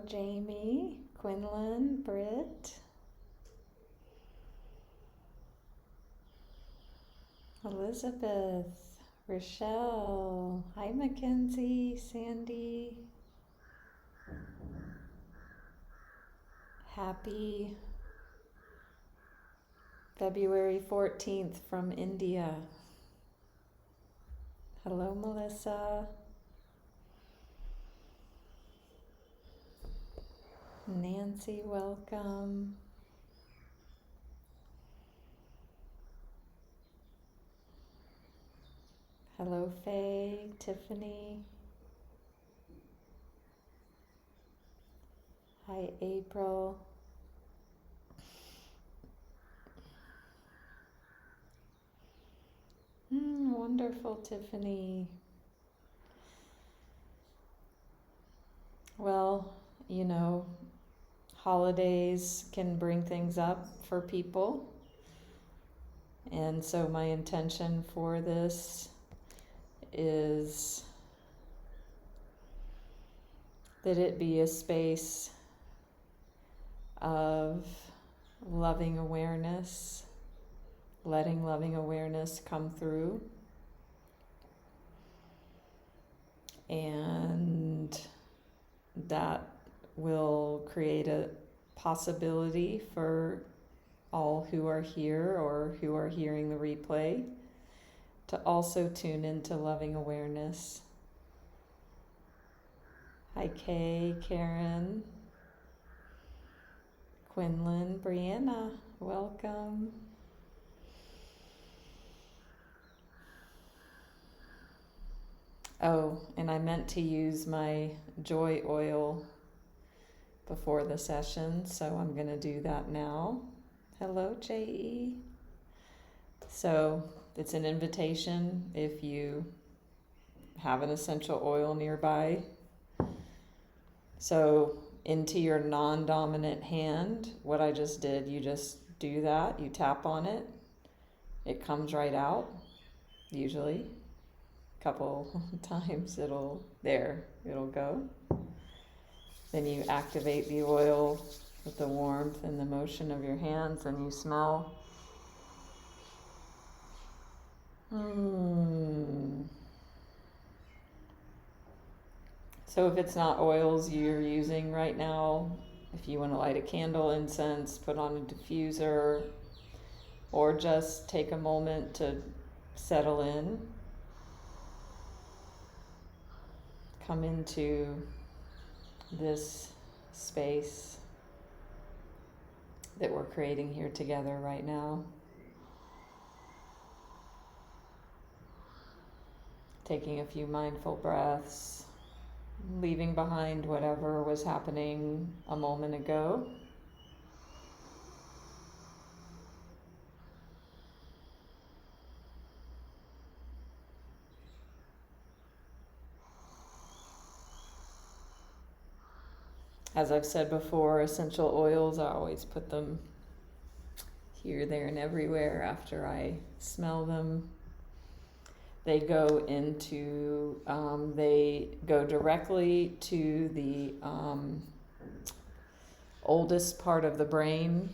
Jamie, Quinlan, Britt, Elizabeth, Rochelle, hi Mackenzie, Sandy. Happy February 14th from India. Hello, Melissa. Nancy, welcome. Hello, Faye, Tiffany. Hi, April. Wonderful, Tiffany. Well, holidays can bring things up for people. And so my intention for this is that it be a space of loving awareness, letting loving awareness come through, and that will create a possibility for all who are here or who are hearing the replay to also tune into loving awareness. Hi, Kay, Karen, Quinlan, Brianna, welcome. Oh, and I meant to use my joy oil before the session, so I'm going to do that now. Hello, J.E. So it's an invitation if you have an essential oil nearby. So into your non-dominant hand, what I just did, you just do that, you tap on it, it comes right out, usually. A couple times it'll go. Then you activate the oil with the warmth and the motion of your hands, and you smell. So if it's not oils you're using right now, if you want to light a candle, incense, put on a diffuser, or just take a moment to settle in, come into this space that we're creating here together right now. Taking a few mindful breaths, leaving behind whatever was happening a moment ago. As I've said before, essential oils, I always put them here, there, and everywhere after I smell them. They go directly to the oldest part of the brain.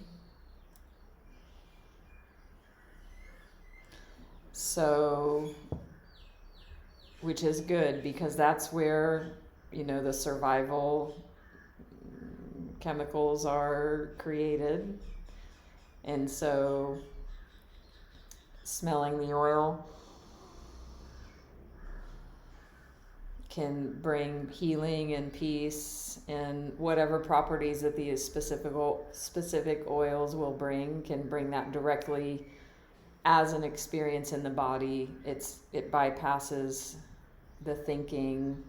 So, which is good because that's where, the survival chemicals are created. And so, smelling the oil can bring healing and peace, and whatever properties that these specific oils will bring can bring that directly as an experience in the body. It bypasses the thinking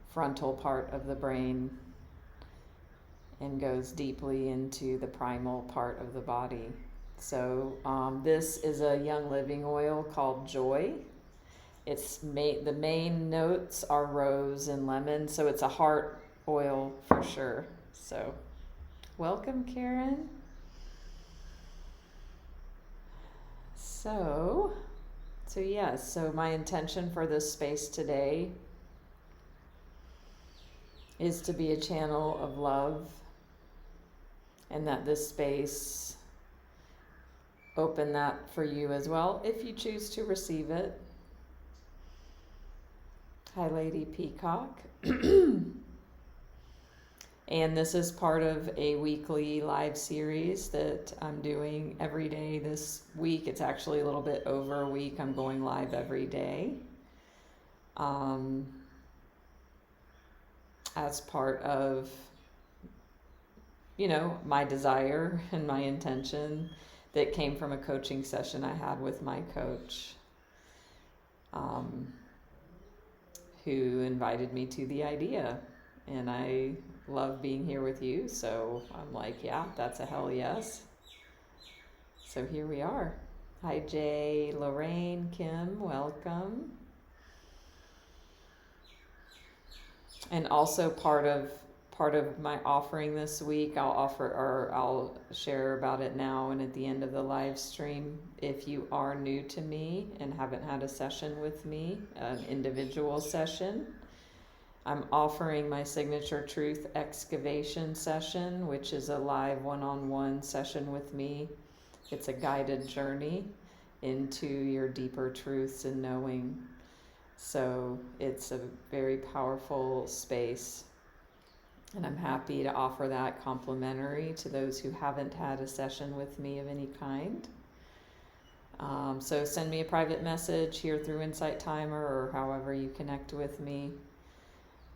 frontal part of the brain and goes deeply into the primal part of the body. So this is a Young Living oil called Joy. The main notes are rose and lemon, so it's a heart oil for sure. So welcome, Karen. So yes, so my intention for this space today is to be a channel of love, and that this space open that for you as well if you choose to receive it. Hi, Lady Peacock. And this is part of a weekly live series that I'm doing every day this week. It's actually a little bit over a week. I'm going live every day. As part of, my desire and my intention that came from a coaching session I had with my coach, who invited me to the idea. And I love being here with you, so I'm like, yeah, that's a hell yes. So here we are. Hi, Jay, Lorraine, Kim, welcome. And also part of my offering this week, I'll share about it now and at the end of the live stream. If you are new to me and haven't had a session with me, an individual session, I'm offering my signature truth excavation session, which is a live one-on-one session with me. It's a guided journey into your deeper truths and knowing. So it's a very powerful space. And I'm happy to offer that complimentary to those who haven't had a session with me of any kind. So send me a private message here through Insight Timer or however you connect with me.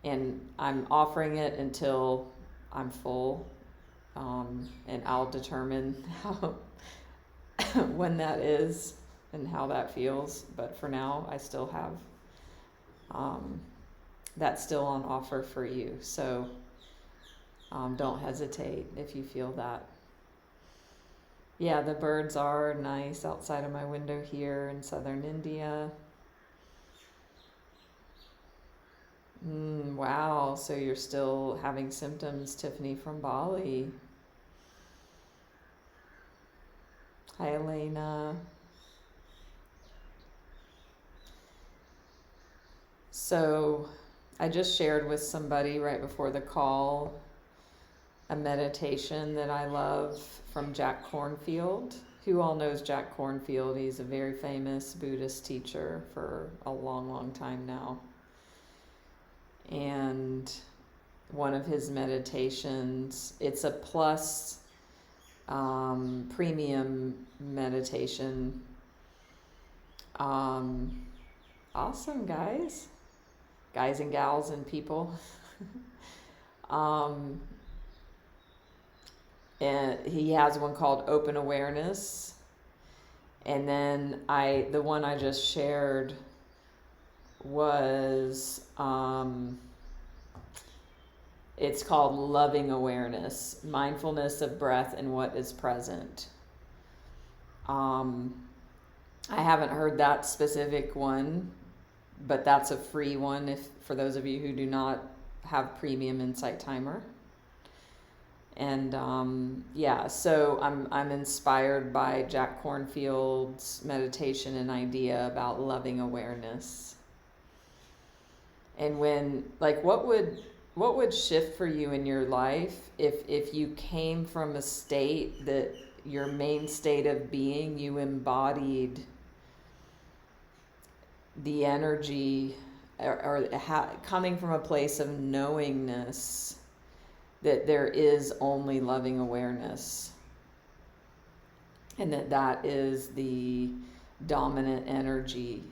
And I'm offering it until I'm full, and I'll determine when that is and how that feels. But for now, I still have that's still on offer for you. So don't hesitate if you feel that. Yeah, the birds are nice outside of my window here in southern India. Wow, so you're still having symptoms, Tiffany from Bali. Hi, Elena. So I just shared with somebody right before the call a meditation that I love from Jack Kornfield. Who all knows Jack Kornfield? He's a very famous Buddhist teacher for a long, long time now. And one of his meditations, it's a plus premium meditation. Awesome, guys and gals and people. And he has one called Open Awareness. And then the one I just shared was, it's called Loving Awareness, Mindfulness of Breath and What is Present. I haven't heard that specific one, but that's a free one for those of you who do not have premium Insight Timer. And so I'm inspired by Jack Kornfield's meditation and idea about loving awareness. And what would shift for you in your life if you came from a state that your main state of being, you embodied the energy coming from a place of knowingness that there is only loving awareness, and that is the dominant energy,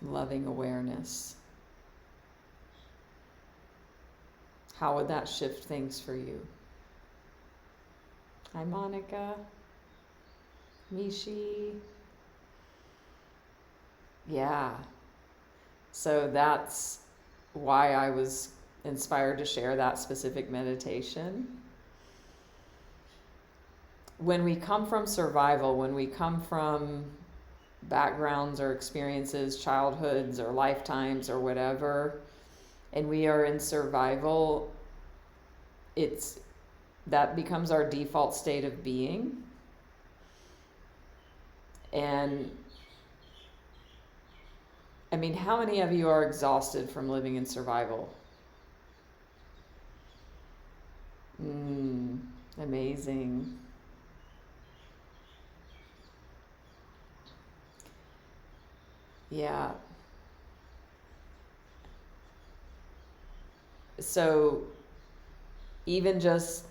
loving awareness. How would that shift things for you? Hi, Monica. Mishi. Yeah. So that's why I was inspired to share that specific meditation. When we come from survival, when we come from backgrounds or experiences, childhoods or lifetimes or whatever, and we are in survival, that becomes our default state of being. And I mean, how many of you are exhausted from living in survival? Amazing. Yeah. So even just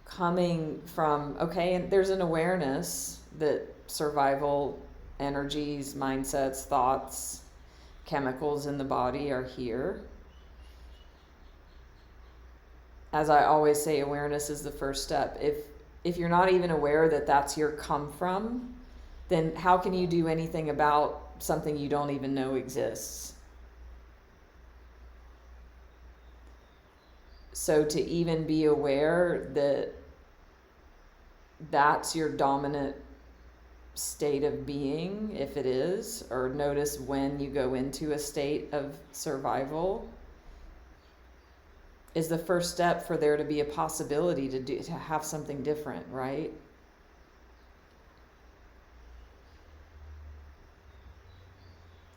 coming from, okay, and there's an awareness that survival energies, mindsets, thoughts, chemicals in the body are here. As I always say, awareness is the first step. If you're not even aware that that's your come from, then how can you do anything about something you don't even know exists? So to even be aware that that's your dominant state of being, if it is, or notice when you go into a state of survival, is the first step for there to be a possibility to have something different, right?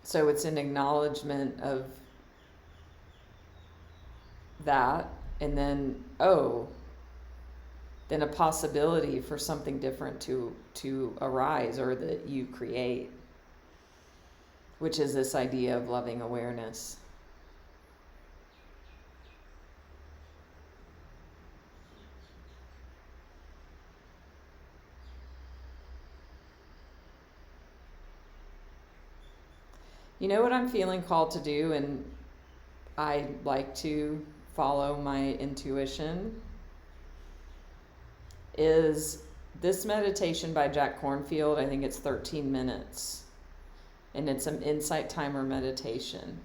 So it's an acknowledgement of that, and then then a possibility for something different to arise, or that you create, which is this idea of loving awareness. You know what I'm feeling called to do, and I like to follow my intuition, is this meditation by Jack Kornfield. I think it's 13 minutes, and it's an insight timer meditation.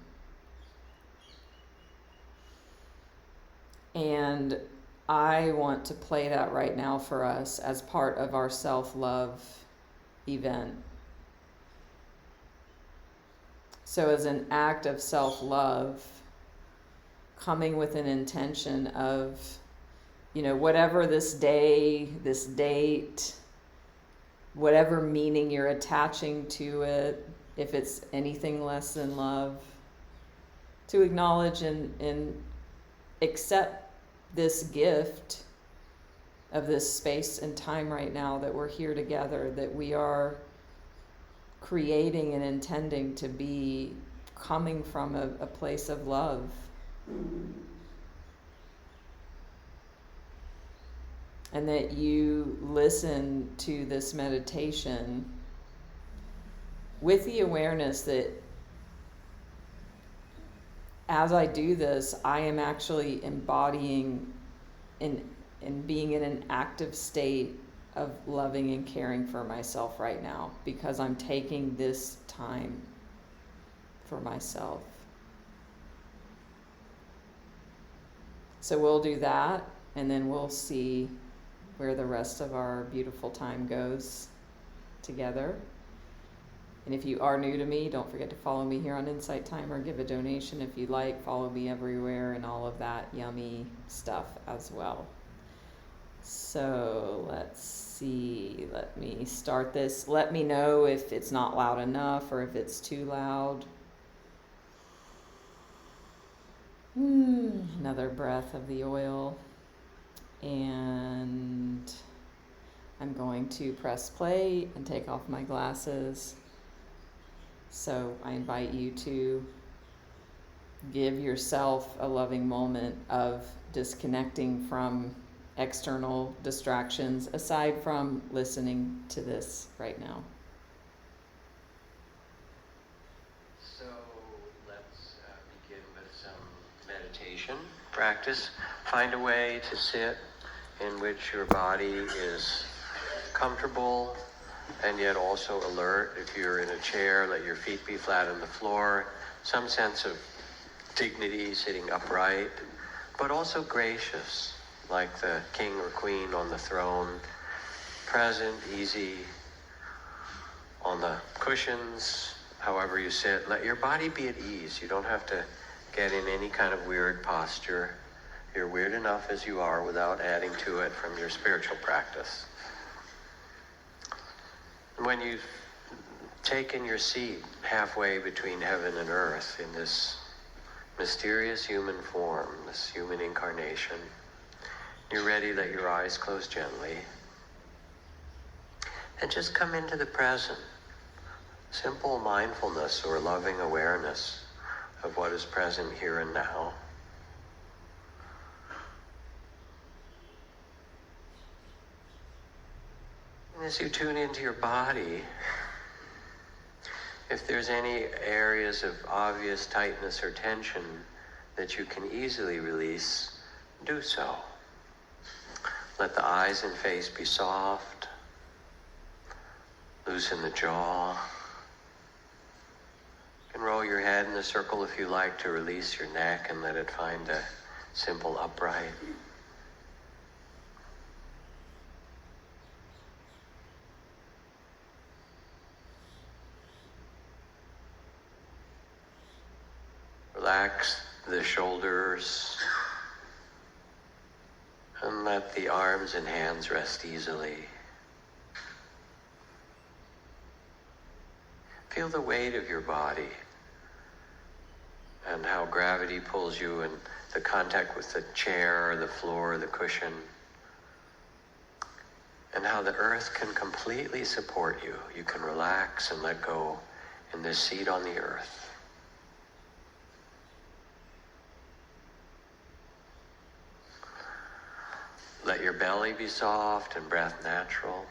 And I want to play that right now for us as part of our self-love event. So as an act of self-love, coming with an intention of, whatever this day, this date, whatever meaning you're attaching to it, if it's anything less than love, to acknowledge and accept this gift of this space and time right now that we're here together, that we are creating and intending to be coming from a place of love. And that you listen to this meditation with the awareness that as I do this, I am actually embodying and being in an active state of loving and caring for myself right now, because I'm taking this time for myself. So we'll do that, and then we'll see where the rest of our beautiful time goes together. And if you are new to me, don't forget to follow me here on Insight Timer. Give a donation if you like. Follow me everywhere and all of that yummy stuff as well. So let's see. Let me start this. Let me know if it's not loud enough or if it's too loud. Another breath of the oil. And I'm going to press play and take off my glasses. So I invite you to give yourself a loving moment of disconnecting from external distractions, aside from listening to this right now. So let's begin with some meditation practice. Find a way to sit in which your body is comfortable and yet also alert. If you're in a chair, let your feet be flat on the floor. Some sense of dignity, sitting upright, but also gracious, like the king or queen on the throne, present, easy, on the cushions, however you sit. Let your body be at ease. You don't have to get in any kind of weird posture. You're weird enough as you are without adding to it from your spiritual practice. When you taken your seat halfway between heaven and earth in this mysterious human form, this human incarnation. You're ready, let your eyes close gently. And just come into the present. Simple mindfulness or loving awareness of what is present here and now. And as you tune into your body, if there's any areas of obvious tightness or tension that you can easily release, do so. Let the eyes and face be soft. Loosen the jaw. You can roll your head in a circle if you like to release your neck and let it find a simple upright. Relax the shoulders and let the arms and hands rest easily. Feel the weight of your body and how gravity pulls you and the contact with the chair or the floor or the cushion, and how the earth can completely support you. You can relax and let go in this seat on the earth. Let your belly be soft and breath natural.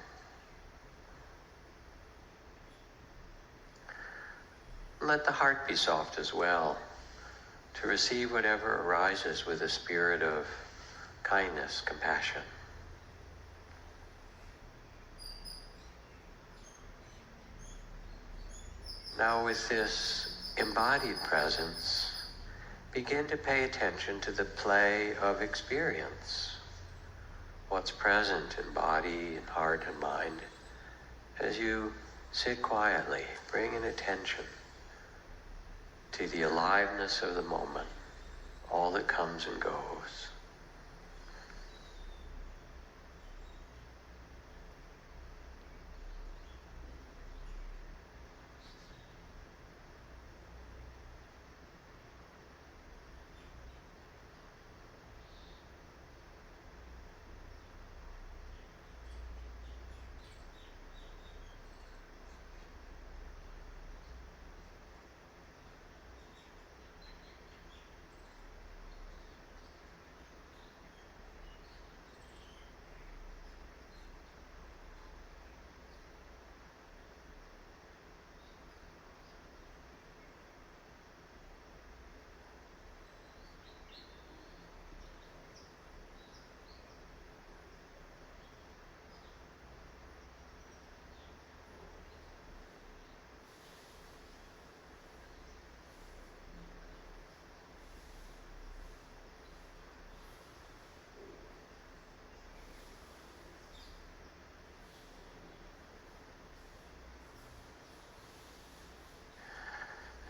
Let the heart be soft as well, to receive whatever arises with a spirit of kindness, compassion. Now with this embodied presence, begin to pay attention to the play of experience. What's present in body and heart and mind as you sit quietly, bring in attention to the aliveness of the moment, all that comes and goes.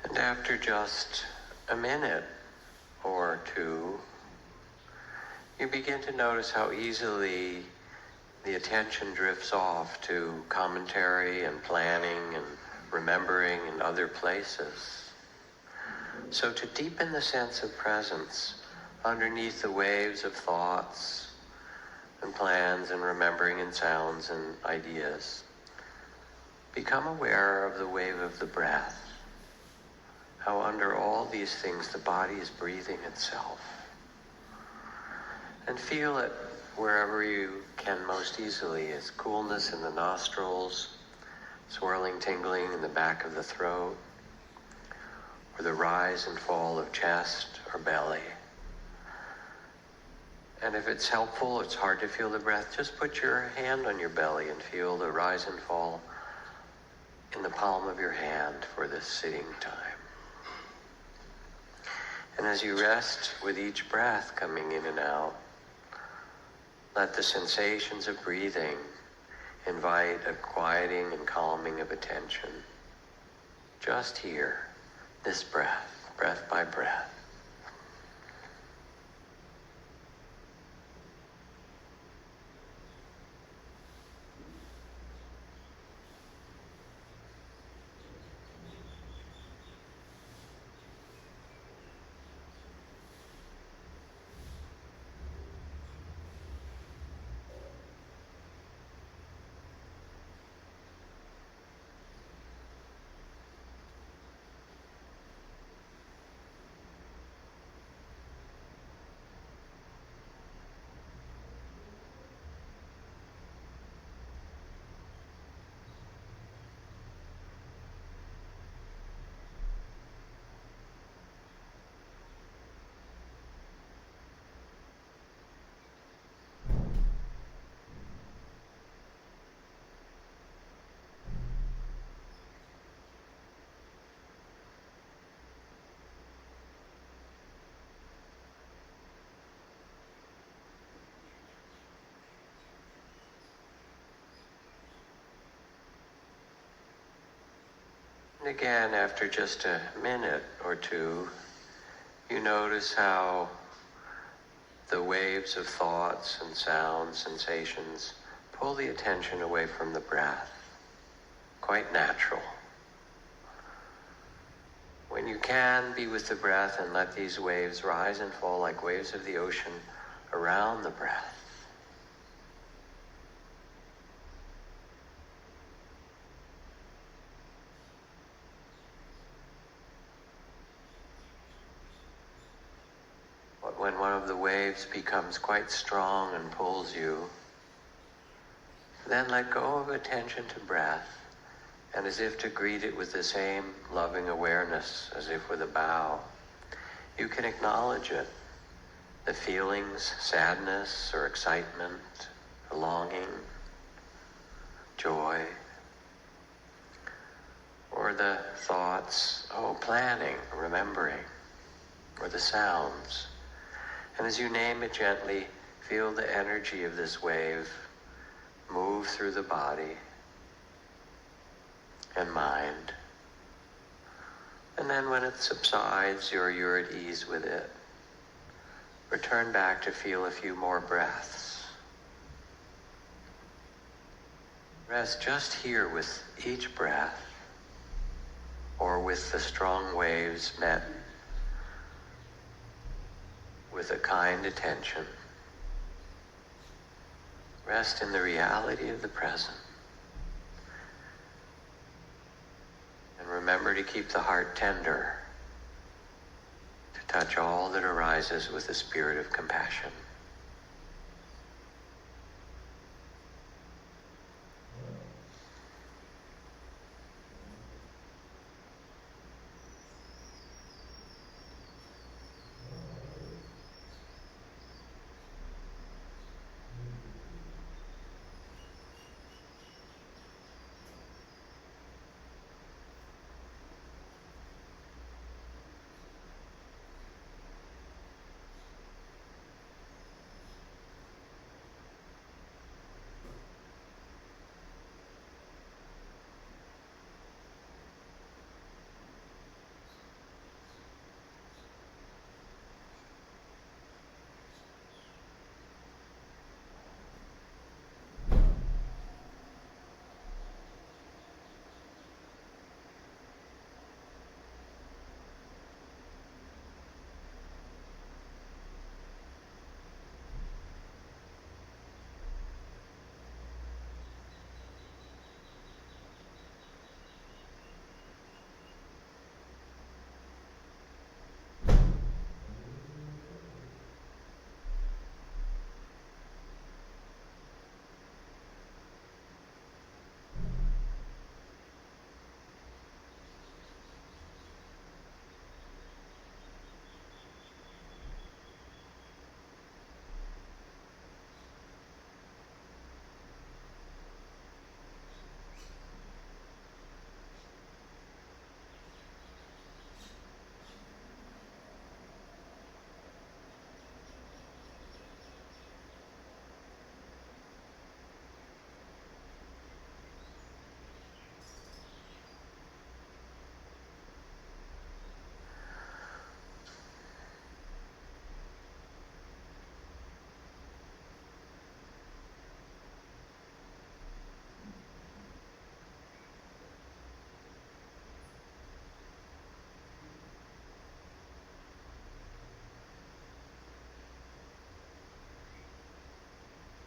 And after just a minute or two, you begin to notice how easily the attention drifts off to commentary and planning and remembering in other places. So to deepen the sense of presence underneath the waves of thoughts and plans and remembering and sounds and ideas, become aware of the wave of the breath. How under all these things the body is breathing itself. And feel it wherever you can most easily, as coolness in the nostrils, swirling, tingling in the back of the throat, or the rise and fall of chest or belly. And if it's helpful, it's hard to feel the breath, just put your hand on your belly and feel the rise and fall in the palm of your hand for this sitting time. And as you rest with each breath coming in and out, let the sensations of breathing invite a quieting and calming of attention. Just here, this breath, breath by breath. again, after just a minute or two, you notice how the waves of thoughts and sounds, sensations, pull the attention away from the breath. Quite natural. When you can, be with the breath and let these waves rise and fall like waves of the ocean around the breath. But when one of the waves becomes quite strong and pulls you, then let go of attention to breath, and as if to greet it with the same loving awareness, as if with a bow, you can acknowledge it. The feelings, sadness or excitement, longing, joy, or the thoughts, planning, remembering, or the sounds. And as you name it gently, feel the energy of this wave move through the body and mind. And then when it subsides, you're at ease with it. Return back to feel a few more breaths. Rest just here with each breath, or with the strong waves met with a kind attention. Rest in the reality of the present. And remember to keep the heart tender, to touch all that arises with a spirit of compassion.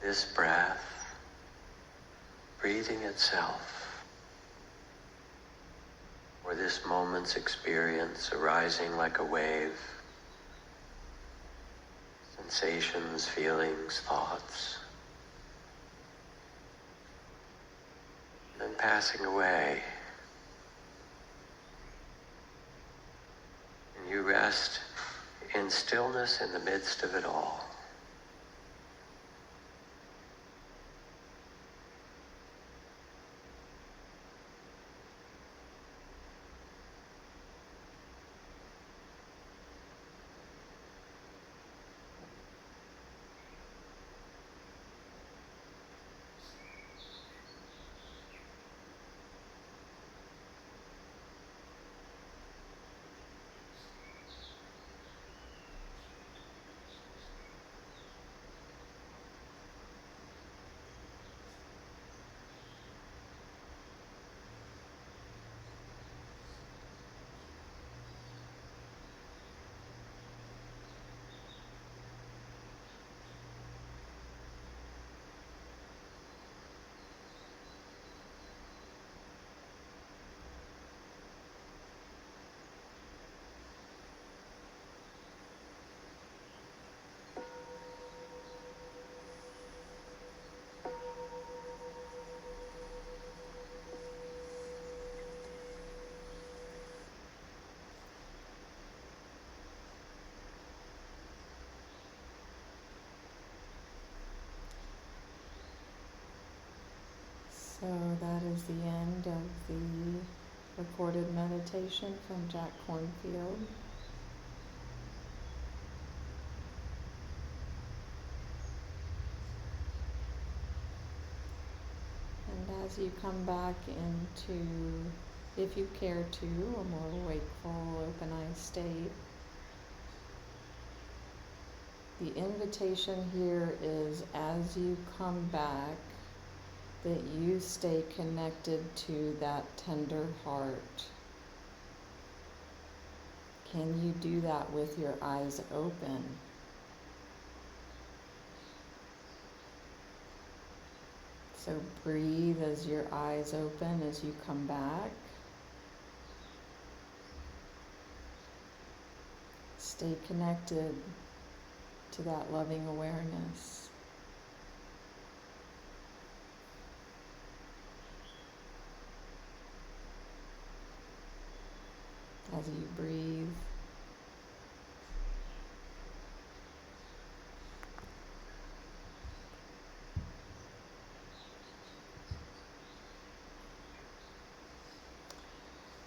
This breath, breathing itself, or this moment's experience arising like a wave, sensations, feelings, thoughts, then passing away. And you rest in stillness in the midst of it all. the end of the recorded meditation from Jack Kornfield. And as you come back into, if you care to, a more wakeful, open-eyed state, the invitation here is, as you come back, that you stay connected to that tender heart. Can you do that with your eyes open? So breathe as your eyes open as you come back. Stay connected to that loving awareness. As you breathe,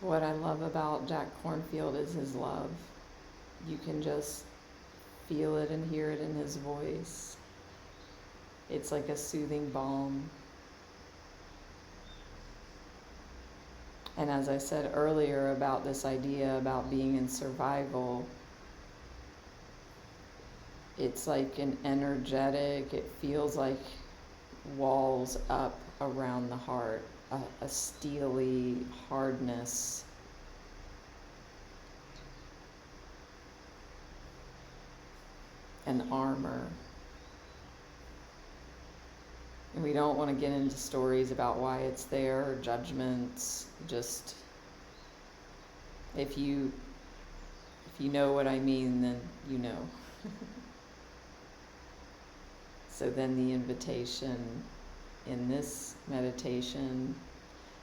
what I love about Jack Kornfield is his love. You can just feel it and hear it in his voice. It's like a soothing balm. And as I said earlier about this idea about being in survival, it's like an energetic, it feels like walls up around the heart, a steely hardness. An armor. And we don't want to get into stories about why it's there or judgments. Just if you know what I mean, then you know. So then the invitation in this meditation,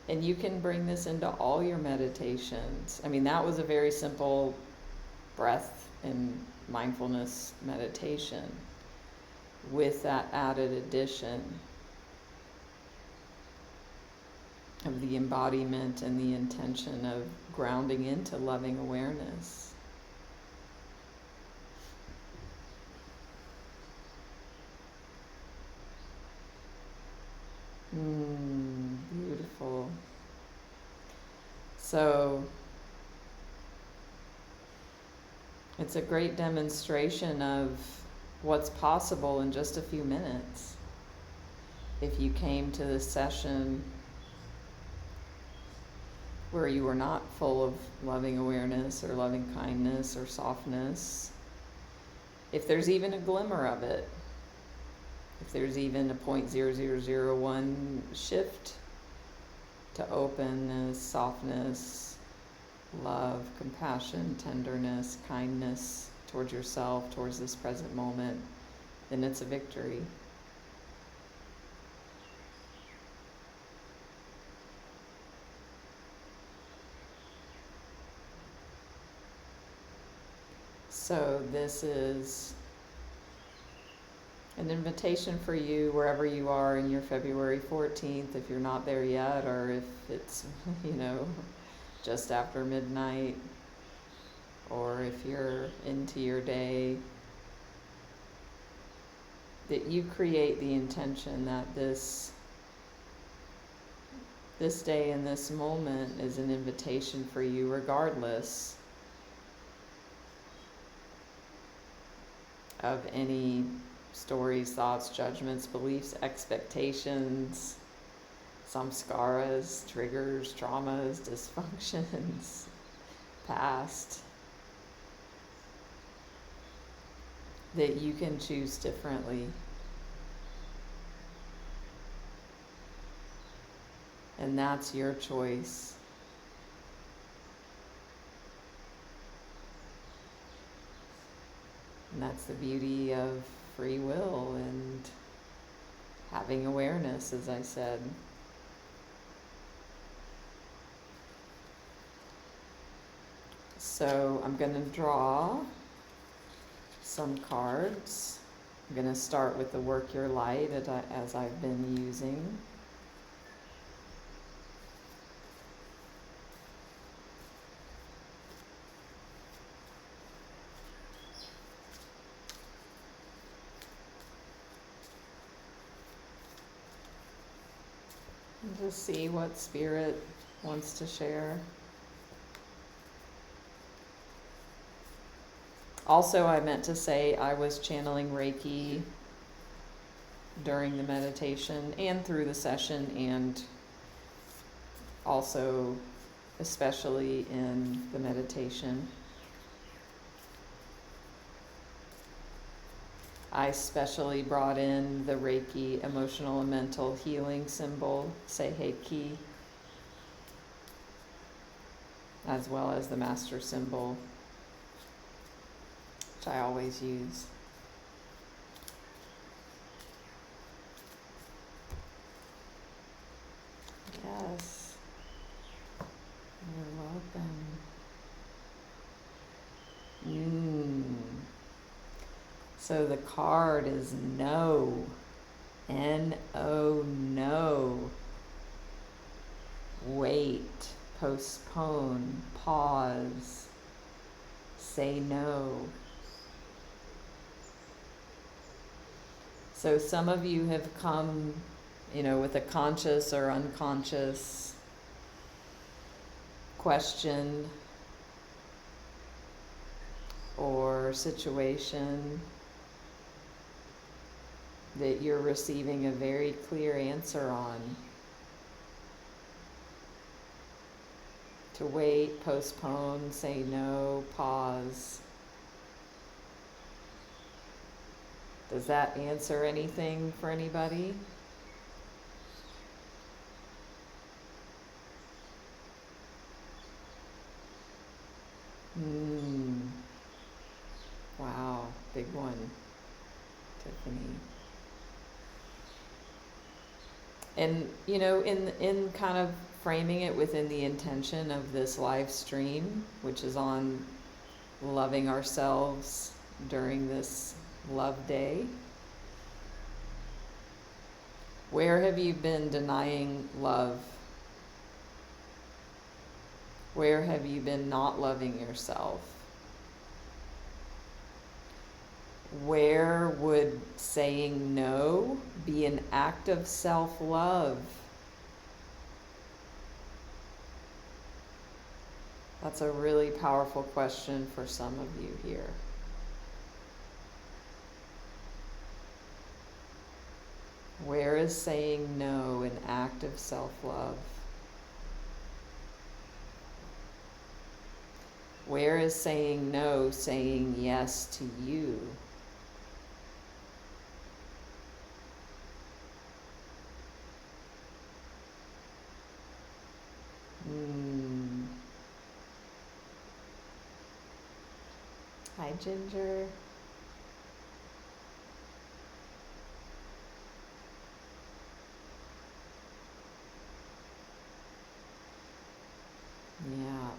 and you can bring this into all your meditations. I mean, that was a very simple breath and mindfulness meditation with that added addition of the embodiment and the intention of grounding into loving awareness. Beautiful. So it's a great demonstration of what's possible in just a few minutes. If you came to this session where you were not full of loving awareness or loving kindness or softness, if there's even a glimmer of it, if there's even a 0.0001 shift to openness, softness, love, compassion, tenderness, kindness towards yourself, towards this present moment, then it's a victory. So this is an invitation for you wherever you are in your February 14th, if you're not there yet, or if it's, just after midnight, or if you're into your day, that you create the intention that this day and this moment is an invitation for you, regardless of any stories, thoughts, judgments, beliefs, expectations, samskaras, triggers, traumas, dysfunctions, past, that you can choose differently. And that's your choice. And that's the beauty of free will and having awareness, as I said. So I'm going to draw some cards. I'm going to start with the Work Your Light as I've been using. Just see what spirit wants to share. Also, I meant to say I was channeling Reiki during the meditation and through the session, and also especially in the meditation. I specially brought in the Reiki emotional and mental healing symbol, Seiheki, as well as the master symbol, which I always use. Yes, you're welcome. So the card is no. N-O, no. Wait, postpone, pause, say no. So some of you have come, with a conscious or unconscious question or situation that you're receiving a very clear answer on. To wait, postpone, say no, pause. Does that answer anything for anybody? Wow, big one, Tiffany. And, in kind of framing it within the intention of this live stream, which is on loving ourselves during this love day, where have you been denying love? Where have you been not loving yourself? Where would saying no be an act of self-love? That's a really powerful question for some of you here. Where is saying no an act of self-love? Where is saying no saying yes to you? Hi, Ginger. Yeah.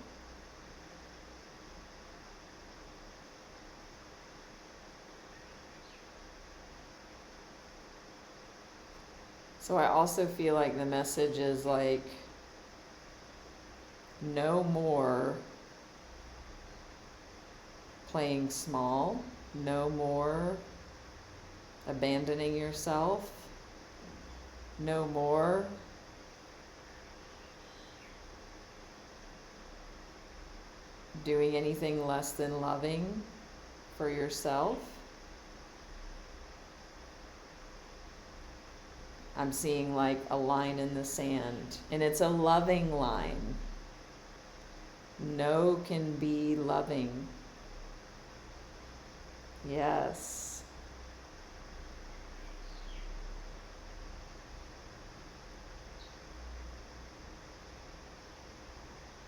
So I also feel like the message is like, no more playing small, no more abandoning yourself, no more doing anything less than loving for yourself. I'm seeing like a line in the sand, and it's a loving line. No can be loving. Yes.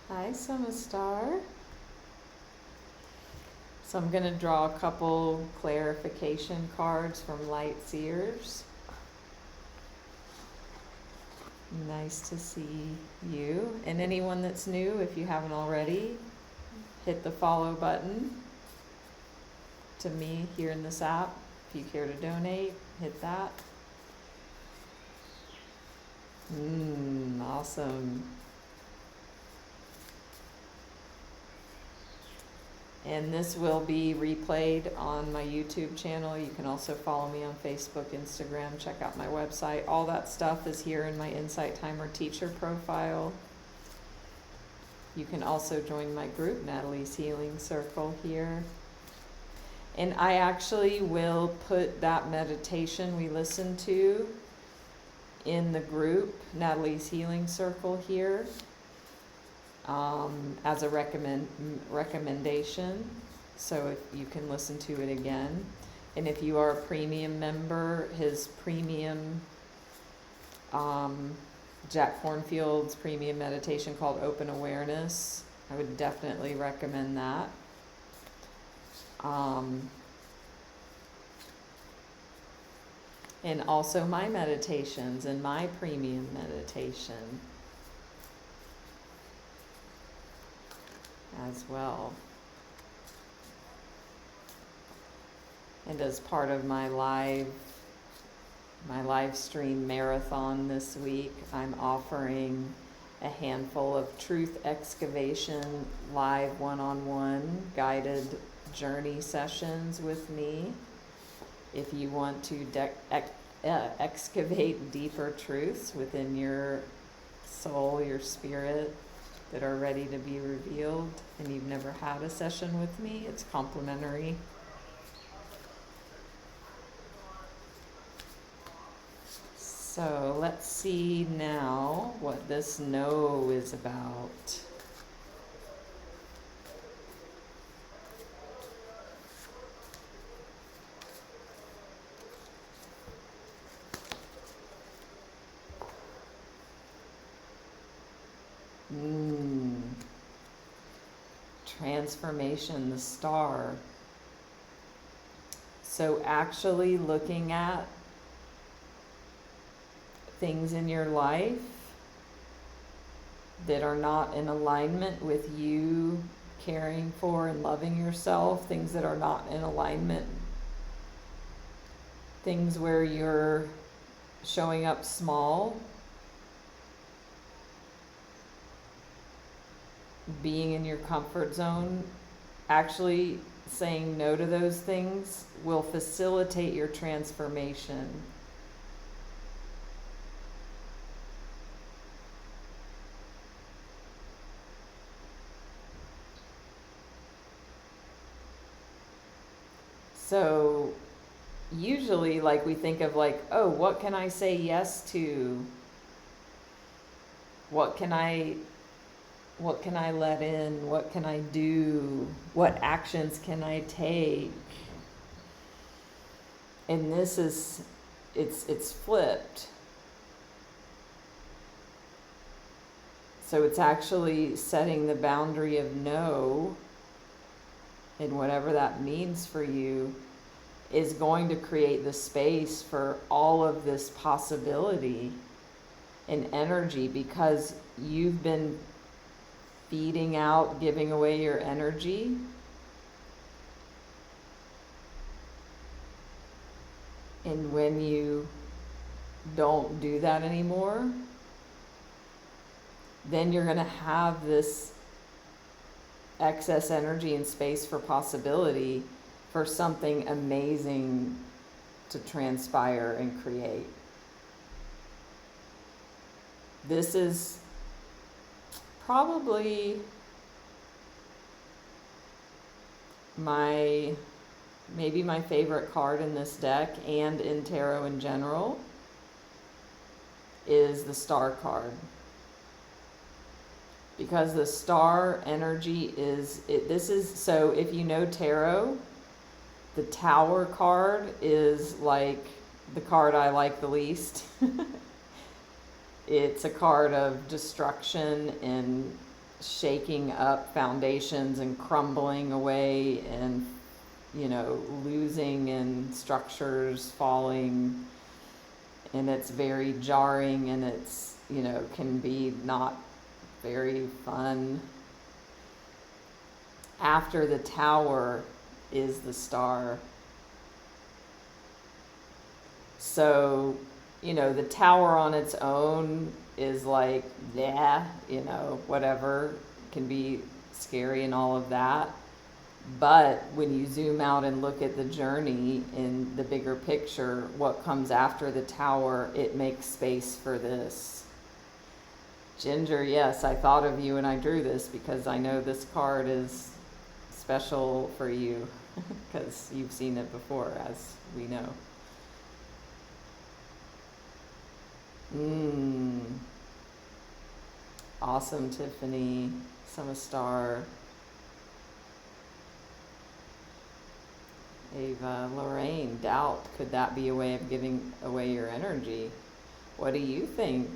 Hi, Summer Star. So I'm going to draw a couple clarification cards from Light Seers. Nice to see you. And anyone that's new, if you haven't already, hit the follow button to me here in this app. If you care to donate, hit that. Awesome. And this will be replayed on my YouTube channel. You can also follow me on Facebook, Instagram, check out my website. All that stuff is here in my Insight Timer Teacher profile. You can also join my group, Natalie's Healing Circle, here. And I actually will put that meditation we listened to in the group, Natalie's Healing Circle, here, as a recommendation, so if you can listen to it again. And if you are a premium member, his premium, Jack Kornfield's premium meditation called Open Awareness, I would definitely recommend that. And also my meditations and my premium meditation as well. And as part of my live stream marathon this week, I'm offering a handful of truth excavation live one-on-one guided journey sessions with me. If you want to excavate deeper truths within your soul, your spirit, that are ready to be revealed, and you've never had a session with me, it's complimentary. So let's see now what this no is about. Transformation, the star. So actually looking at things in your life that are not in alignment with you caring for and loving yourself, things that are not in alignment, things where you're showing up small, being in your comfort zone, actually saying no to those things will facilitate your transformation. So usually, like, we think of like, oh, what can I say yes to? What can I let in? What can I do? What actions can I take? And this is, it's flipped. So it's actually setting the boundary of no, and whatever that means for you, is going to create the space for all of this possibility and energy, because you've been feeding out, giving away your energy. And when you don't do that anymore, then you're going to have this excess energy and space for possibility for something amazing to transpire and create. This is probably maybe my favorite card in this deck and in tarot in general is the Star card. Because the star energy so if you know tarot, the Tower card is like the card I like the least. It's a card of destruction and shaking up foundations and crumbling away and, losing and structures falling. And it's very jarring, and it's, can be not very fun. After the Tower is the Star. So, the Tower on its own is like, whatever, can be scary and all of that. But when you zoom out and look at the journey in the bigger picture, what comes after the tower, it makes space for this. Ginger, yes, I thought of you when I drew this because I know this card is special for you because you've seen it before, as we know. Awesome, Tiffany. Summer Star. Ava, Lorraine, doubt. Could that be a way of giving away your energy? What do you think?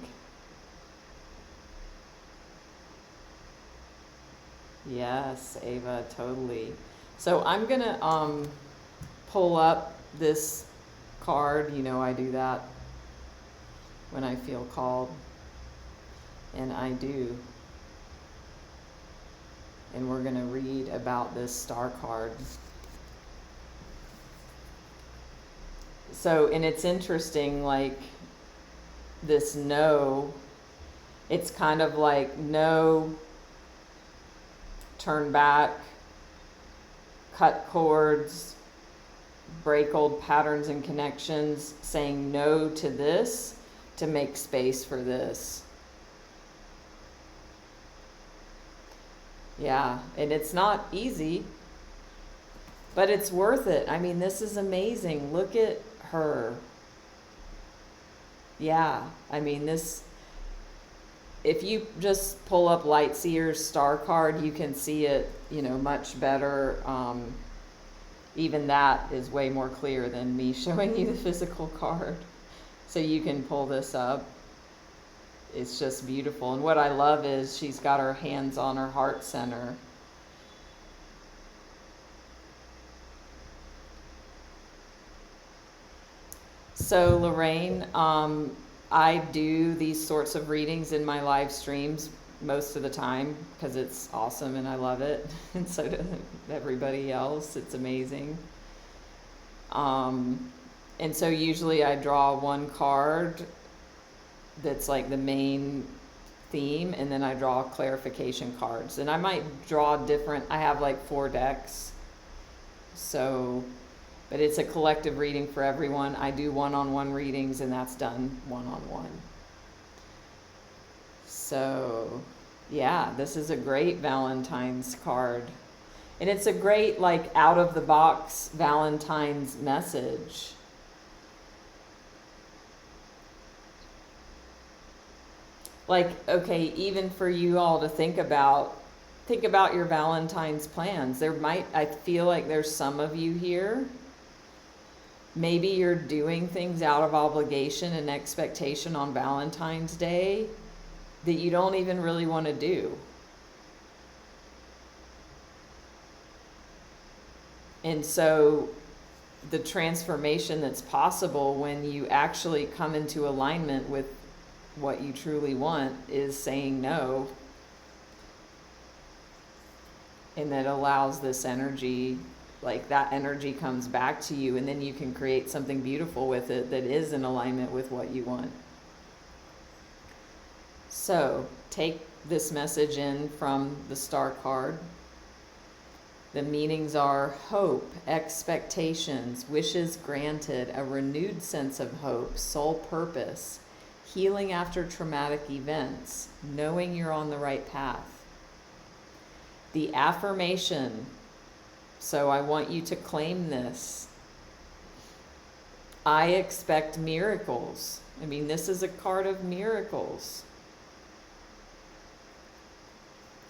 Yes, Ava, totally. So I'm going to pull up this card. You know I do that when I feel called. And I do. And we're going to read about this star card. So, and it's interesting, like this no, it's kind of like no, turn back, cut cords, break old patterns and connections, saying no to this to make space for this. Yeah, and it's not easy, but it's worth it. I mean, this is amazing. Look at her. Yeah, I mean, this, if you just pull up Lightseer's star card, you can see it, you know, much better. Even that is way more clear than me showing you the physical card. So you can pull this up. It's just beautiful. And what I love is she's got her hands on her heart center. So Lorraine, I do these sorts of readings in my live streams most of the time because it's awesome and I love it. And so does everybody else. It's amazing. And so usually I draw one card that's like the main theme, and then I draw clarification cards. And I might draw different, I have like 4 decks. So, but it's a collective reading for everyone. I do one-on-one readings, and that's done one-on-one. So, yeah, this is a great Valentine's card. And it's a great, like, out-of-the-box Valentine's message. Like, okay, even for you all to think about your Valentine's plans. There might, I feel like there's some of you here, maybe you're doing things out of obligation and expectation on Valentine's Day that you don't even really want to do. And so the transformation that's possible when you actually come into alignment with what you truly want is saying no. And that allows this energy, like that energy comes back to you, and then you can create something beautiful with it that is in alignment with what you want. So take this message in from the star card. The meanings are hope, expectations, wishes granted, a renewed sense of hope, soul purpose, healing after traumatic events, knowing you're on the right path. The affirmation, so I want you to claim this. I expect miracles. I mean, this is a card of miracles.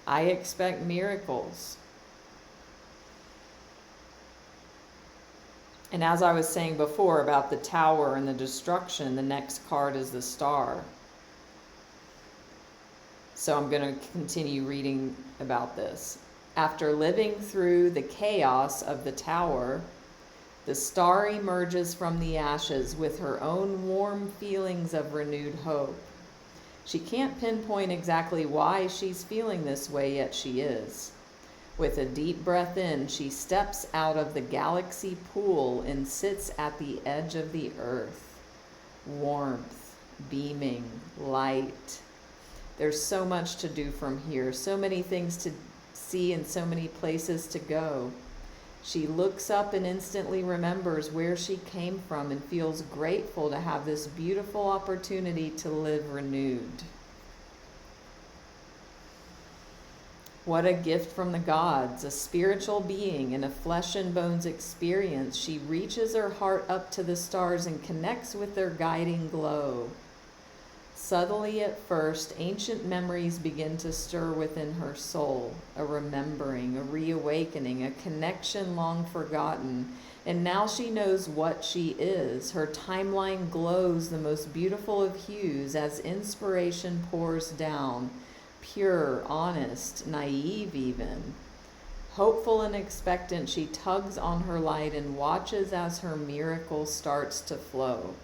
I expect miracles. And as I was saying before about the tower and the destruction, the next card is the star. So I'm going to continue reading about this. After living through the chaos of the tower, the star emerges from the ashes with her own warm feelings of renewed hope. She can't pinpoint exactly why she's feeling this way, yet she is. With a deep breath in, she steps out of the galaxy pool and sits at the edge of the earth. Warmth, beaming, light. There's so much to do from here, so many things to see and so many places to go. She looks up and instantly remembers where she came from and feels grateful to have this beautiful opportunity to live renewed. What a gift from the gods, a spiritual being in a flesh and bones experience. She reaches her heart up to the stars and connects with their guiding glow. Subtly at first, ancient memories begin to stir within her soul, a remembering, a reawakening, a connection long forgotten. And now she knows what she is. Her timeline glows the most beautiful of hues as inspiration pours down, pure, honest, naive even. Hopeful and expectant, she tugs on her light and watches as her miracle starts to flow.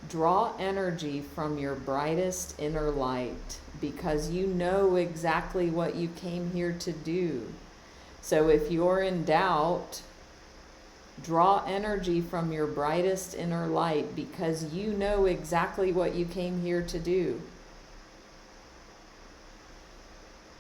Draw energy from your brightest inner light because you know exactly what you came here to do. So if you're in doubt, draw energy from your brightest inner light because you know exactly what you came here to do.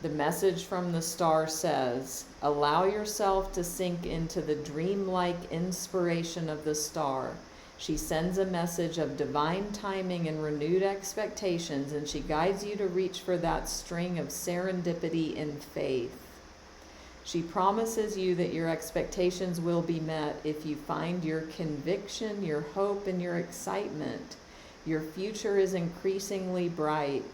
The message from the star says, allow yourself to sink into the dreamlike inspiration of the star. She sends a message of divine timing and renewed expectations, and she guides you to reach for that string of serendipity in faith. She promises you that your expectations will be met if you find your conviction, your hope, and your excitement. Your future is increasingly bright.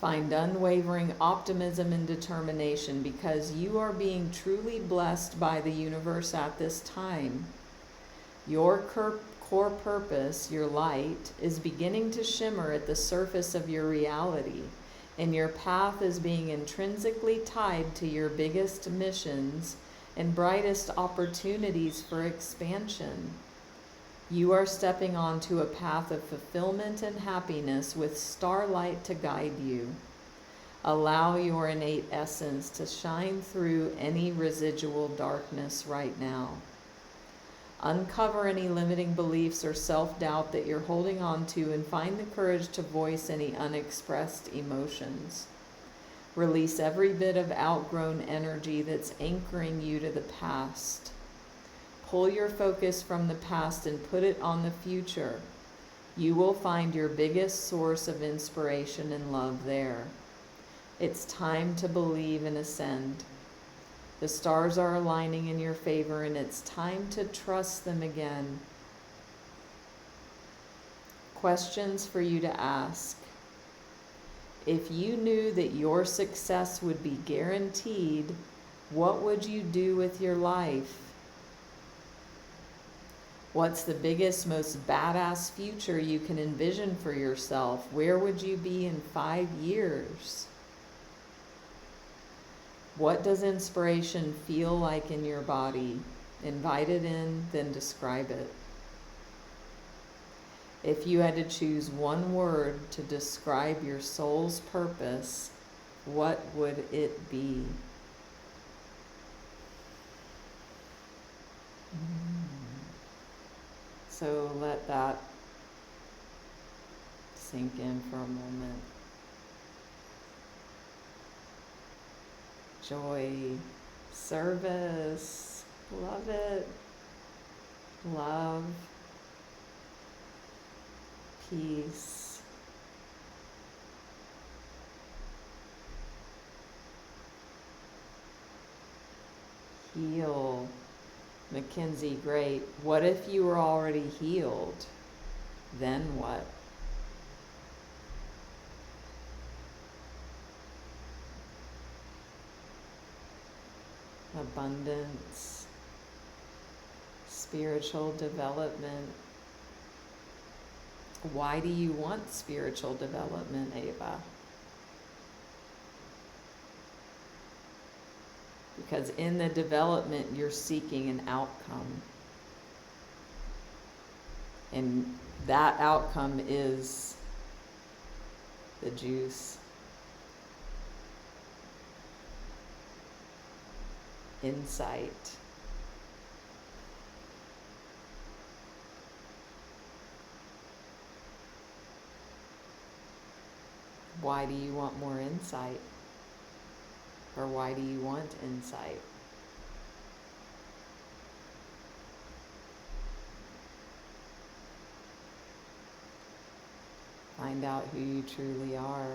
Find unwavering optimism and determination because you are being truly blessed by the universe at this time. Your core purpose, your light, is beginning to shimmer at the surface of your reality, and your path is being intrinsically tied to your biggest missions and brightest opportunities for expansion. You are stepping onto a path of fulfillment and happiness with starlight to guide you. Allow your innate essence to shine through any residual darkness right now. Uncover any limiting beliefs or self-doubt that you're holding on to and find the courage to voice any unexpressed emotions. Release every bit of outgrown energy that's anchoring you to the past. Pull your focus from the past and put it on the future. You will find your biggest source of inspiration and love there. It's time to believe and ascend. The stars are aligning in your favor, and it's time to trust them again. Questions for you to ask. If you knew that your success would be guaranteed, what would you do with your life? What's the biggest, most badass future you can envision for yourself? Where would you be in 5 years? What does inspiration feel like in your body? Invite it in, then describe it. If you had to choose one word to describe your soul's purpose, what would it be? So let that sink in for a moment. Joy, service, love it, love, peace, heal. Mackenzie, great. What if you were already healed? Then what? Abundance, spiritual development. Why do you want spiritual development, Ava? Because in the development, you're seeking an outcome. And that outcome is the juice. Insight. Why do you want more insight? Or why do you want insight? Find out who you truly are.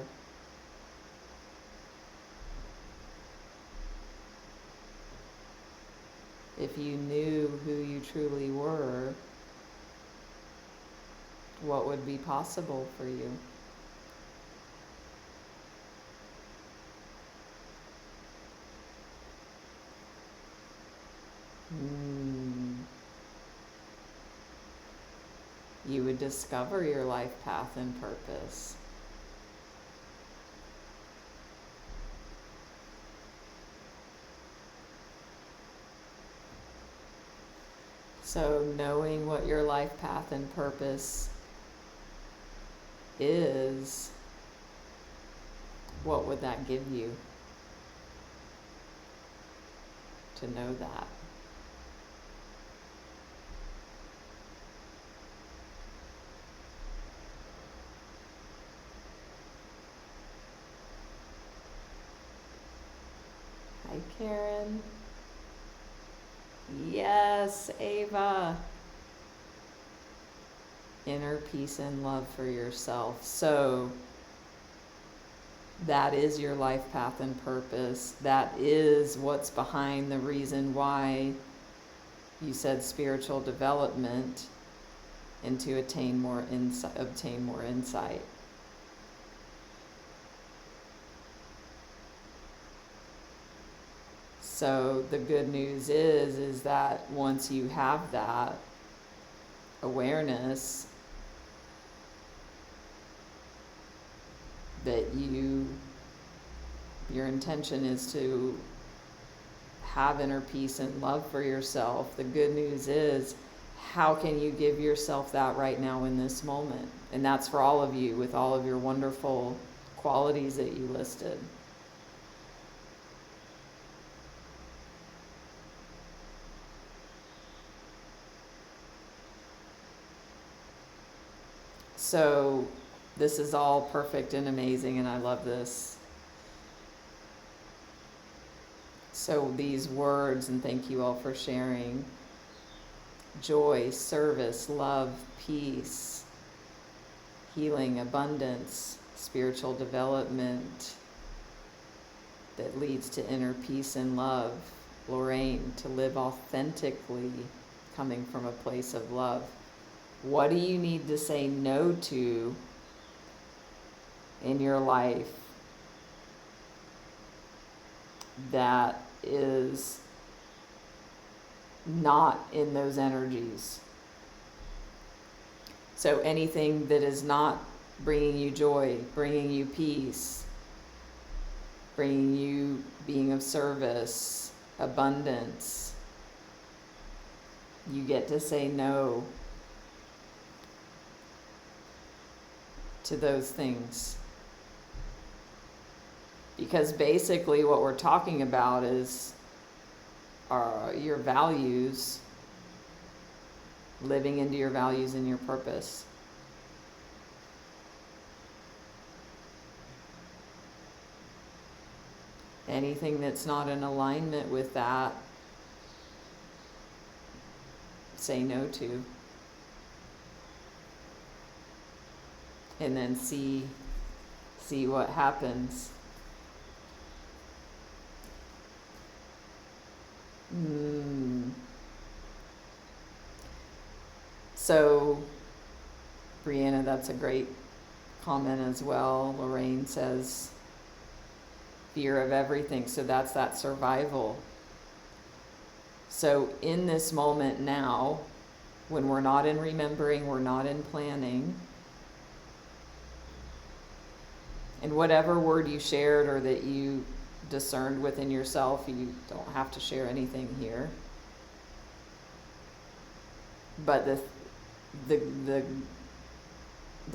If you knew who you truly were, what would be possible for you? You would discover your life path and purpose. So knowing what your life path and purpose is, what would that give you to know that? Hi, Karen. Yes, Ava. Inner peace and love for yourself. So that is your life path and purpose. That is what's behind the reason why you said spiritual development, and to obtain more insight. So the good news is that once you have that awareness, that your intention is to have inner peace and love for yourself. The good news is, how can you give yourself that right now in this moment? And that's for all of you, with all of your wonderful qualities that you listed. So this is all perfect and amazing, and I love this. So these words, and thank you all for sharing: joy, service, love, peace, healing, abundance, spiritual development that leads to inner peace and love. Lorraine, to live authentically, coming from a place of love. What do you need to say no to in your life that is not in those energies? So anything that is not bringing you joy, bringing you peace, bringing you being of service, abundance, you get to say no to those things. Because basically what we're talking about is your values, living into your values and your purpose. Anything that's not in alignment with that, say no to. And then see what happens. So, Brianna, that's a great comment as well. Lorraine says, fear of everything. So that's that survival. So in this moment now, when we're not in remembering, we're not in planning, and whatever word you shared or that you discerned within yourself, you don't have to share anything here. But the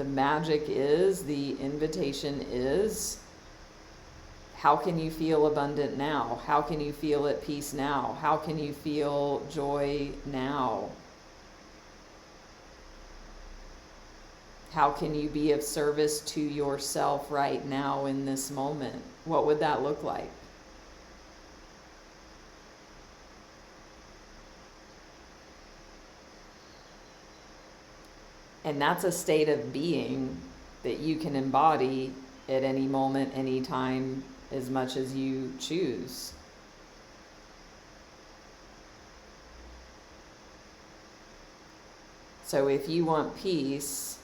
magic is, the invitation is, how can you feel abundant now? How can you feel at peace now? How can you feel joy now? How can you be of service to yourself right now in this moment? What would that look like? And that's a state of being that you can embody at any moment, any time, as much as you choose. So if you want peace,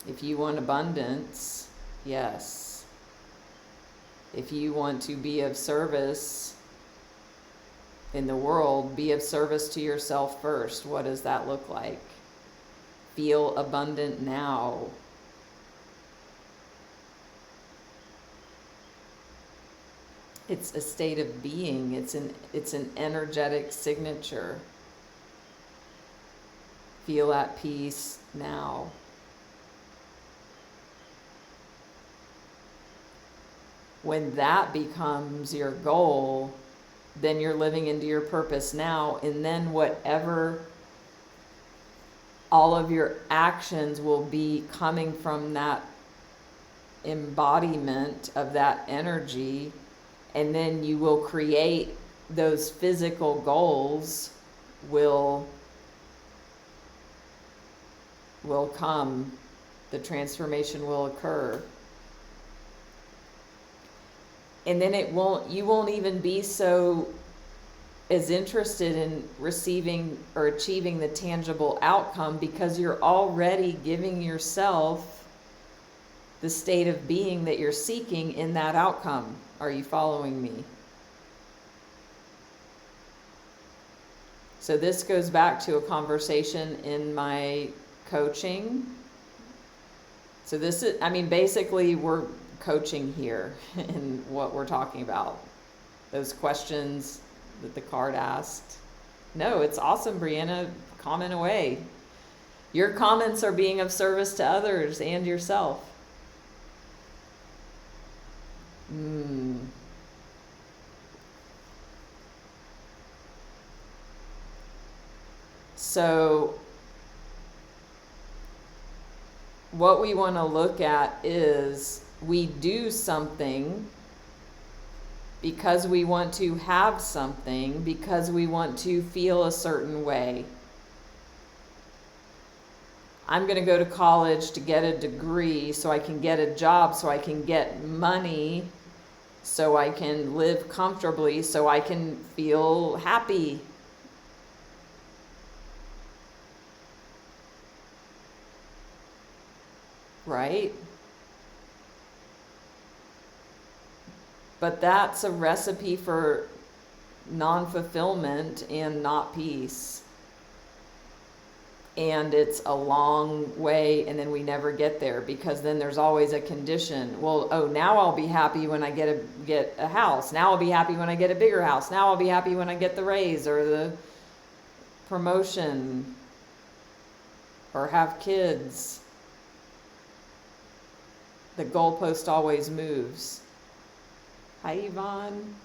if you want abundance, yes. If you want to be of service in the world, be of service to yourself first. What does that look like? Feel abundant now. It's a state of being. It's an energetic signature. Feel at peace now. When that becomes your goal, then you're living into your purpose now, and then whatever, all of your actions will be coming from that embodiment of that energy, and then you will create those physical goals will come, the transformation will occur. And then you won't even be so as interested in receiving or achieving the tangible outcome, because you're already giving yourself the state of being that you're seeking in that outcome. Are you following me? So this goes back to a conversation in my coaching. So this is, basically we're coaching here in what we're talking about. Those questions that the card asked. No, it's awesome, Brianna. Comment away. Your comments are being of service to others and yourself. So what we want to look at is we do something because we want to have something, because we want to feel a certain way. I'm going to go to college to get a degree so I can get a job, so I can get money, so I can live comfortably, so I can feel happy. Right? But that's a recipe for non-fulfillment and not peace. And it's a long way, and then we never get there, because then there's always a condition. Well, now I'll be happy when I get a house. Now I'll be happy when I get a bigger house. Now I'll be happy when I get the raise or the promotion or have kids. The goalpost always moves. Hi, Yvonne.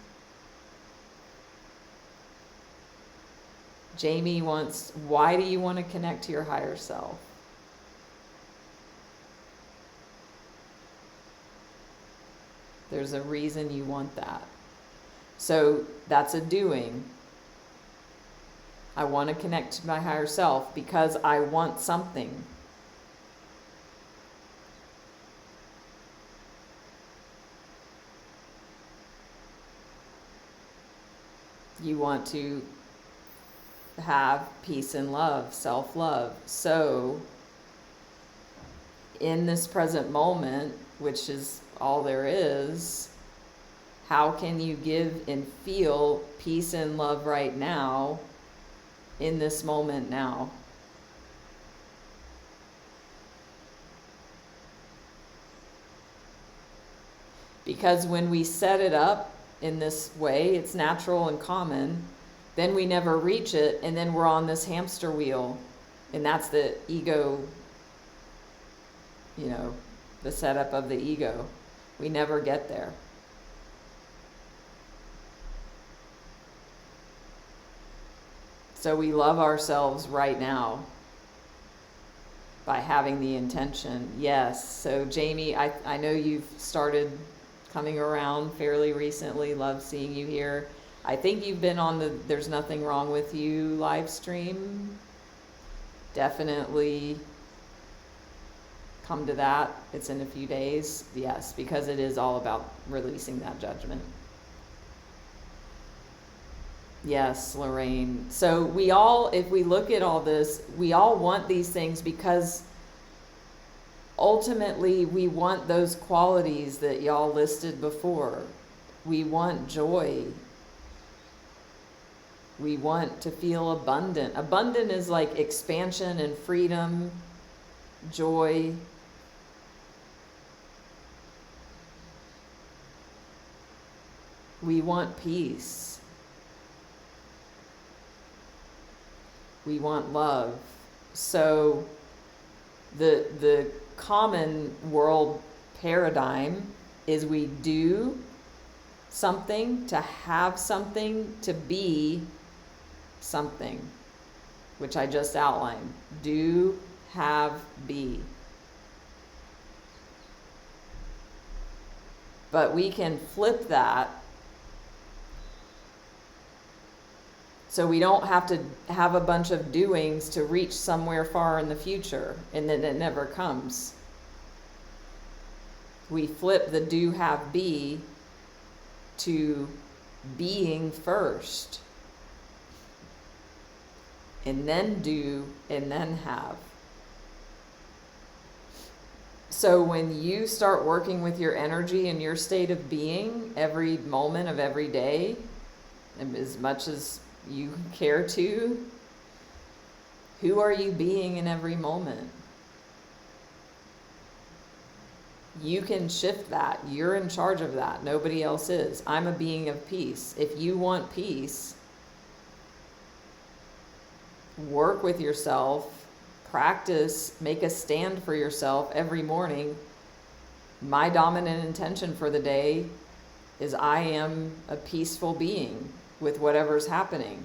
Jamie wants, why do you want to connect to your higher self? There's a reason you want that. So that's a doing. I want to connect to my higher self because I want something. You want to have peace and love, self-love. So in this present moment, which is all there is, how can you give and feel peace and love right now, in this moment now? Because when we set it up in this way, it's natural and common, then we never reach it, and then we're on this hamster wheel, and that's the ego, the setup of the ego. We never get there. So we love ourselves right now by having the intention. Yes. So Jamie, I know you've started coming around fairly recently. Love seeing you here. I think you've been on the There's Nothing Wrong With You live stream. definitely come to that. It's in a few days. Yes, because it is all about releasing that judgment. Yes, Lorraine. So we all, if we look at all this, we all want these things because ultimately we want those qualities that y'all listed before. We want joy. We want to feel abundant. Abundant is like expansion and freedom, joy. We want peace. We want love. So the common world paradigm is we do something to have something to be something, which I just outlined. Do, have, be. But we can flip that so we don't have to have a bunch of doings to reach somewhere far in the future, and then it never comes. We flip the do, have, be to being first, and then do, and then have. So when you start working with your energy and your state of being every moment of every day, and as much as you care to, who are you being in every moment? You can shift that. You're in charge of that. Nobody else is. I'm a being of peace. If you want peace, work with yourself, practice, make a stand for yourself every morning. My dominant intention for the day is I am a peaceful being with whatever's happening.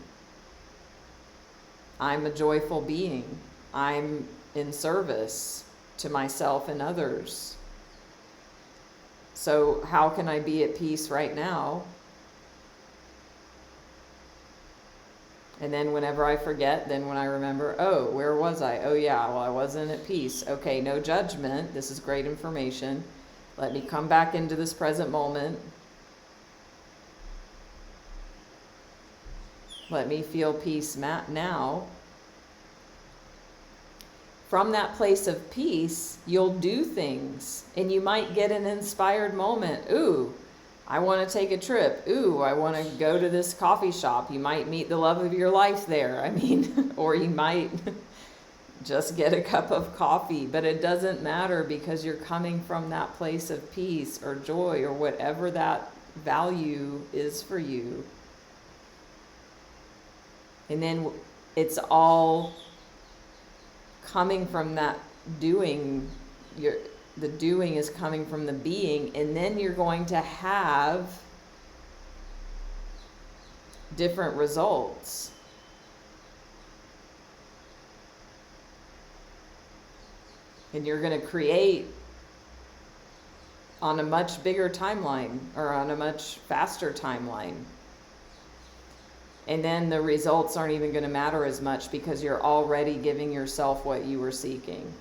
I'm a joyful being. I'm in service to myself and others. So how can I be at peace right now? And then whenever I forget, then when I remember, oh, where was I? Oh yeah, well, I wasn't at peace. Okay, no judgment. This is great information. Let me come back into this present moment. Let me feel peace now. From that place of peace, you'll do things, and you might get an inspired moment. Ooh, I want to take a trip. Ooh, I want to go to this coffee shop. You might meet the love of your life there. I mean, or you might just get a cup of coffee, but it doesn't matter because you're coming from that place of peace or joy or whatever that value is for you. And then it's all coming from that doing. The doing is coming from the being, and then you're going to have different results. And you're going to create on a much bigger timeline or on a much faster timeline. And then the results aren't even going to matter as much because you're already giving yourself what you were seeking.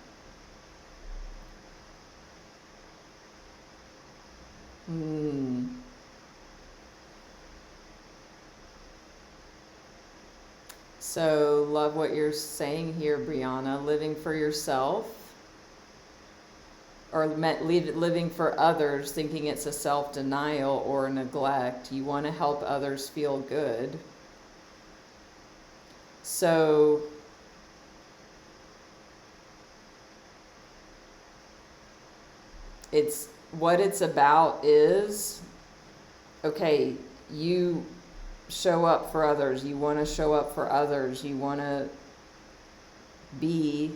So, love what you're saying here, Brianna. Living for yourself or living for others, thinking it's a self-denial or neglect. You want to help others feel good. So it's what it's about is, okay, you show up for others. You want to show up for others. You want to be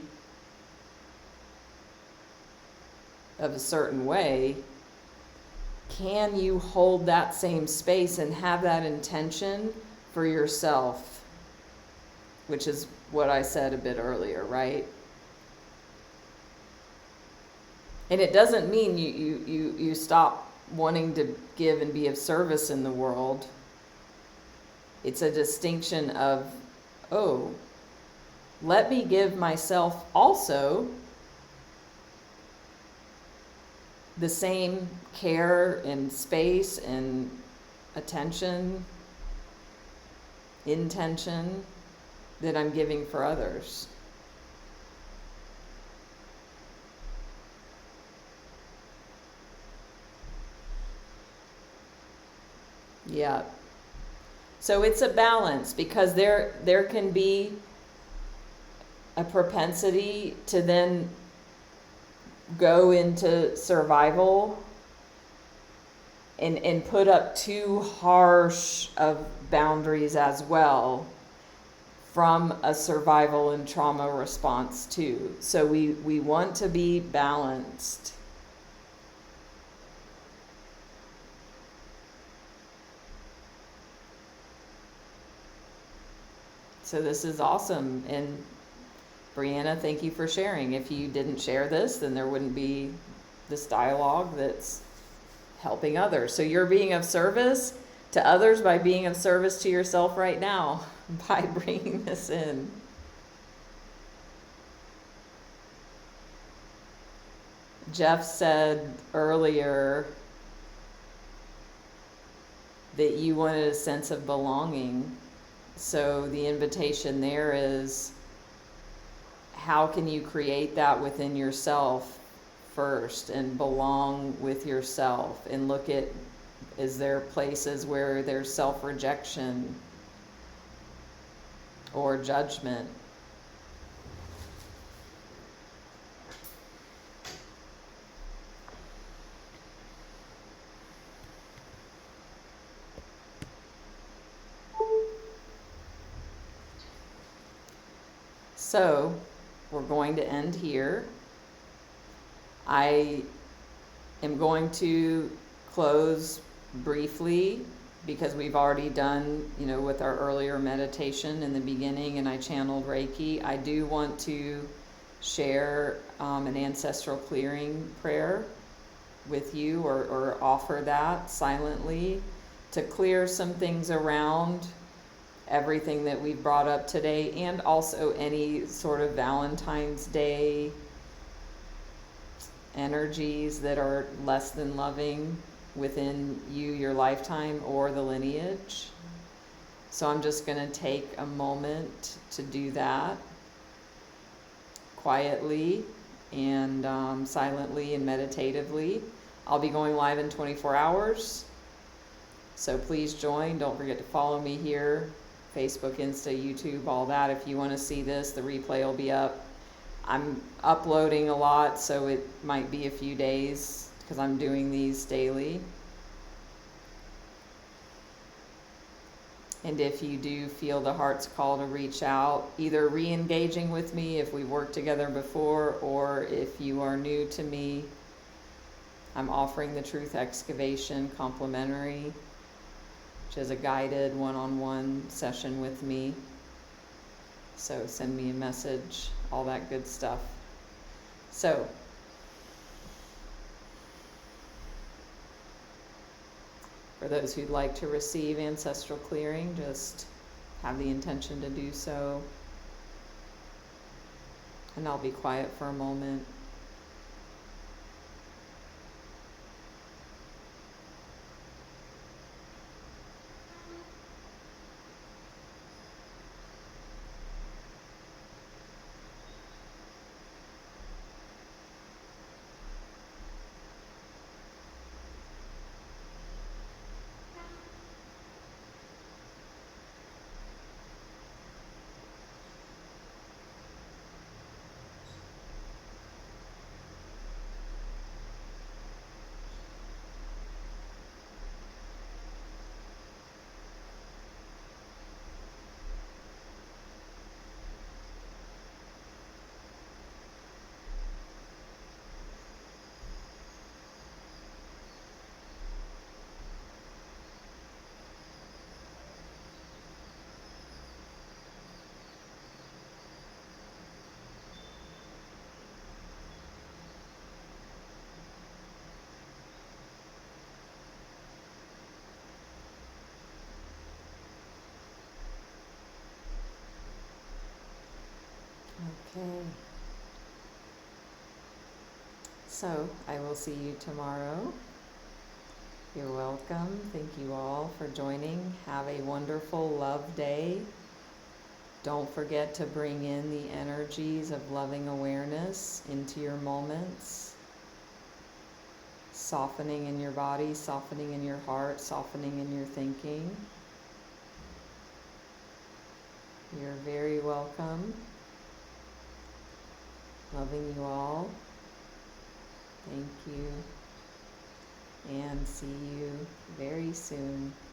of a certain way. Can you hold that same space and have that intention for yourself? Which is what I said a bit earlier, right? And it doesn't mean you stop wanting to give and be of service in the world. It's a distinction of, oh, let me give myself also the same care and space and attention, intention that I'm giving for others. Yeah. So it's a balance, because there can be a propensity to then go into survival and put up too harsh of boundaries as well, from a survival and trauma response too. So we want to be balanced. So this is awesome. And Brianna, thank you for sharing. If you didn't share this, then there wouldn't be this dialogue that's helping others. So you're being of service to others by being of service to yourself right now, by bringing this in. Jeff said earlier that you wanted a sense of belonging. So the invitation there is, how can you create that within yourself first and belong with yourself, and look at, is there places where there's self-rejection or judgment? So we're going to end here. I am going to close briefly, because we've already done, with our earlier meditation in the beginning, and I channeled Reiki. I do want to share an ancestral clearing prayer with you, or offer that silently to clear some things around everything that we've brought up today, and also any sort of Valentine's Day energies that are less than loving within you, your lifetime, or the lineage. So I'm just going to take a moment to do that quietly and silently and meditatively. I'll be going live in 24 hours. So please join. Don't forget to follow me here. Facebook, Insta, YouTube, all that. If you want to see this, the replay will be up. I'm uploading a lot, so it might be a few days, because I'm doing these daily. And if you do feel the heart's call to reach out, either re-engaging with me if we worked together before, or if you are new to me, I'm offering the Truth Excavation complimentary, which is a guided one-on-one session with me. So send me a message, all that good stuff. So for those who'd like to receive ancestral clearing, just have the intention to do so. And I'll be quiet for a moment. So I will see you tomorrow. You're welcome. Thank you all for joining. Have a wonderful love day. Don't forget to bring in the energies of loving awareness into your moments. Softening in your body, softening in your heart, softening in your thinking. You're very welcome. Loving you all. Thank you. And see you very soon.